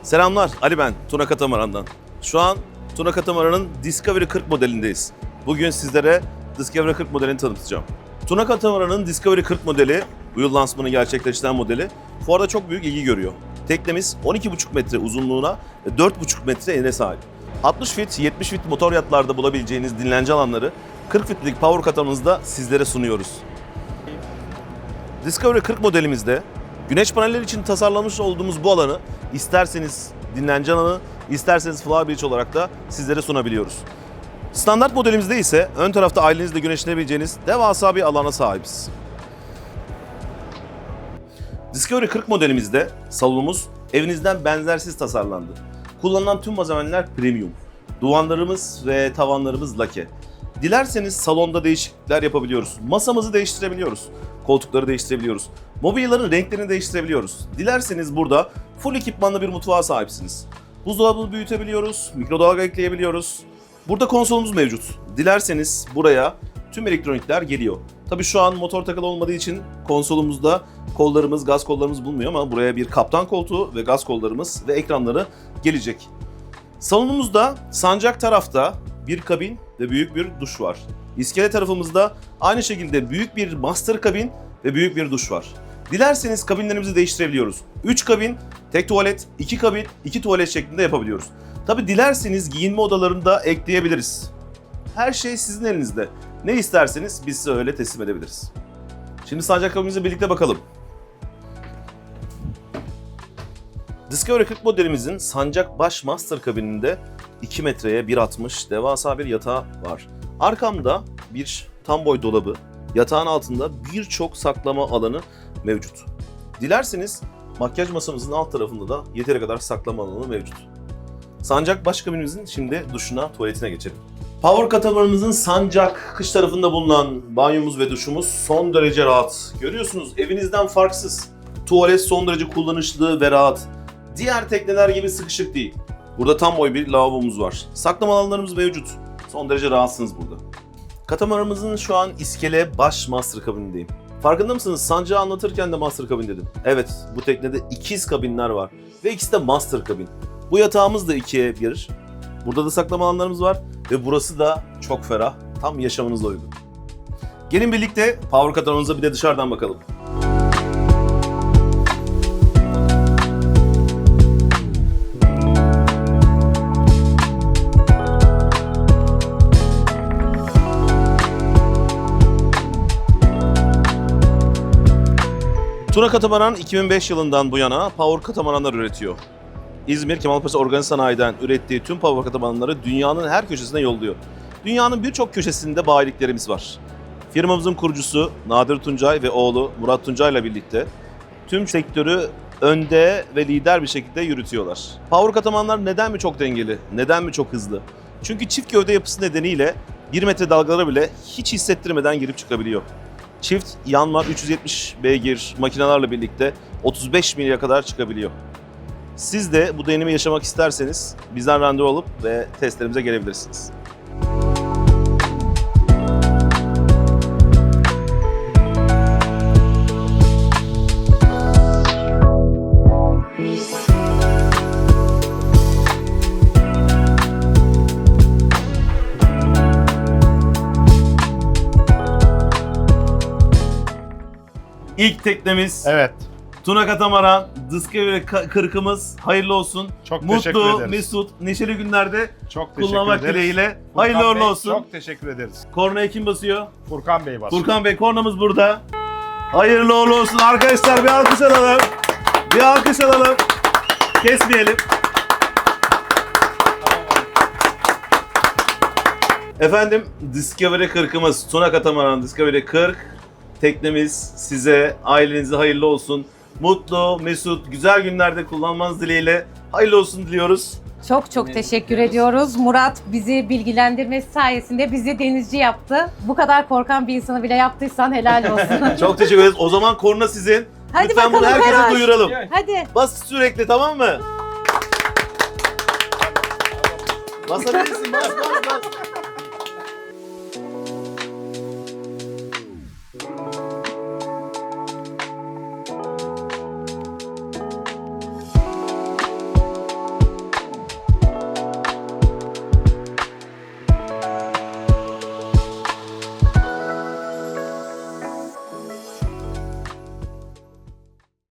Selamlar, Ali ben, Tuna Katamaran'dan. Şu an Tuna Katamaran'ın Discovery 40 modelindeyiz. Bugün sizlere Discovery 40 modelini tanıtacağım. Tuna Katamaran'ın Discovery 40 modeli, bu yıl lansmanı gerçekleştiren modeli, fuarda çok büyük ilgi görüyor. Teknemiz 12,5 metre uzunluğuna ve 4,5 metre enine sahip. 60 fit, 70 fit motor yatlarda bulabileceğiniz dinlence alanları 40 fitlik power katımızda sizlere sunuyoruz. Discovery 40 modelimizde güneş panelleri için tasarlamış olduğumuz bu alanı isterseniz dinlence alanı, isterseniz Flower Beach olarak da sizlere sunabiliyoruz. Standart modelimizde ise ön tarafta ailenizle güneşlenebileceğiniz devasa bir alana sahibiz. Discovery 40 modelimizde salonumuz evinizden benzersiz tasarlandı. Kullanılan tüm malzemeler premium. Duvarlarımız ve tavanlarımız lake. Dilerseniz salonda değişiklikler yapabiliyoruz. Masamızı değiştirebiliyoruz. Koltukları değiştirebiliyoruz. Mobilyaların renklerini değiştirebiliyoruz. Dilerseniz burada full ekipmanlı bir mutfağa sahipsiniz. Buzdolabını büyütebiliyoruz, mikrodalga ekleyebiliyoruz. Burada konsolumuz mevcut. Dilerseniz buraya tüm elektronikler geliyor. Tabii şu an motor takılı olmadığı için konsolumuzda kollarımız, gaz kollarımız bulunmuyor ama buraya bir kaptan koltuğu ve gaz kollarımız ve ekranları gelecek. Salonumuzda sancak tarafta bir kabin ve büyük bir duş var. İskele tarafımızda aynı şekilde büyük bir master kabin ve büyük bir duş var. Dilerseniz kabinlerimizi değiştirebiliyoruz. 3 kabin, tek tuvalet, 2 kabin, 2 tuvalet şeklinde yapabiliyoruz. Tabi dilerseniz giyinme odalarını da ekleyebiliriz. Her şey sizin elinizde. Ne isterseniz biz size öyle teslim edebiliriz. Şimdi sancak kabinimize birlikte bakalım. Discovery 40 modelimizin sancak baş master kabininde 2 metreye 1,60 devasa bir yatağı var. Arkamda bir tam boy dolabı, yatağın altında birçok saklama alanı mevcut. Dilerseniz makyaj masamızın alt tarafında da yeteri kadar saklama alanı mevcut. Sancak baş kabinimizin şimdi duşuna, tuvaletine geçelim. Power katamaranımızın sancak kış tarafında bulunan banyomuz ve duşumuz son derece rahat. Görüyorsunuz evinizden farksız. Tuvalet son derece kullanışlı ve rahat. Diğer tekneler gibi sıkışık değil. Burada tam boy bir lavabomuz var. Saklama alanlarımız mevcut. Son derece rahatsınız burada. Katamaranımızın şu an iskele baş master kabinindeyim. Farkında mısınız? Sancağı anlatırken de master kabin dedim. Evet, bu teknede ikiz kabinler var ve ikisi de master kabin. Bu yatağımız da 2'ye 1. Burada da saklama alanlarımız var ve burası da çok ferah. Tam yaşamınıza uygun. Gelin birlikte power katamaranımıza bir de dışarıdan bakalım. Tuna Katamaran 2005 yılından bu yana power katamaranlar üretiyor. İzmir Kemalpaşa Organize Sanayi'den ürettiği tüm power katamaranları dünyanın her köşesine yolluyor. Dünyanın birçok köşesinde bayiliklerimiz var. Firmamızın kurucusu Nadir Tuncay ve oğlu Murat Tuncay ile birlikte tüm sektörü önde ve lider bir şekilde yürütüyorlar. Power katamaranlar neden mi çok dengeli, neden mi çok hızlı? Çünkü çift gövde yapısı nedeniyle 1 metre dalgalara bile hiç hissettirmeden girip çıkabiliyor. Çift yanma 370 beygir makinelerle birlikte 35 milya kadar çıkabiliyor. Siz de bu deneyimi yaşamak isterseniz bizden randevu alıp ve testlerimize gelebilirsiniz. İlk teknemiz Evet. Tuna Katamaran, Discovery 40'ımız hayırlı olsun. Çok teşekkür Mutlu, ederiz. Mesut, neşeli günlerde Çok teşekkür kullanmak ederiz. dileğiyle. Furkan Hayırlı uğurlu Bey, olsun. Çok teşekkür ederiz. Kornaya kim basıyor? Furkan Bey basıyor. Furkan Bey, kornamız burada. Hayırlı uğurlu olsun. Arkadaşlar bir alkış alalım. Bir alkış alalım. Kesmeyelim. Efendim Discovery 40'ımız, Tuna Katamaran Discovery 40 teknemiz size, ailenize hayırlı olsun. Mutlu, mesut, güzel günlerde kullanmanız dileğiyle hayırlı olsun diliyoruz. Çok teşekkür ediyoruz. Murat bizi bilgilendirmesi sayesinde bizi denizci yaptı. Bu kadar korkan bir insanı bile yaptıysan helal olsun. Çok teşekkür ederiz. O zaman korna sizin. Hadi Lütfen bunu bakalım herkese Feroz. duyuralım. Hadi. Bas sürekli, tamam mı? Basabilirsin, bas.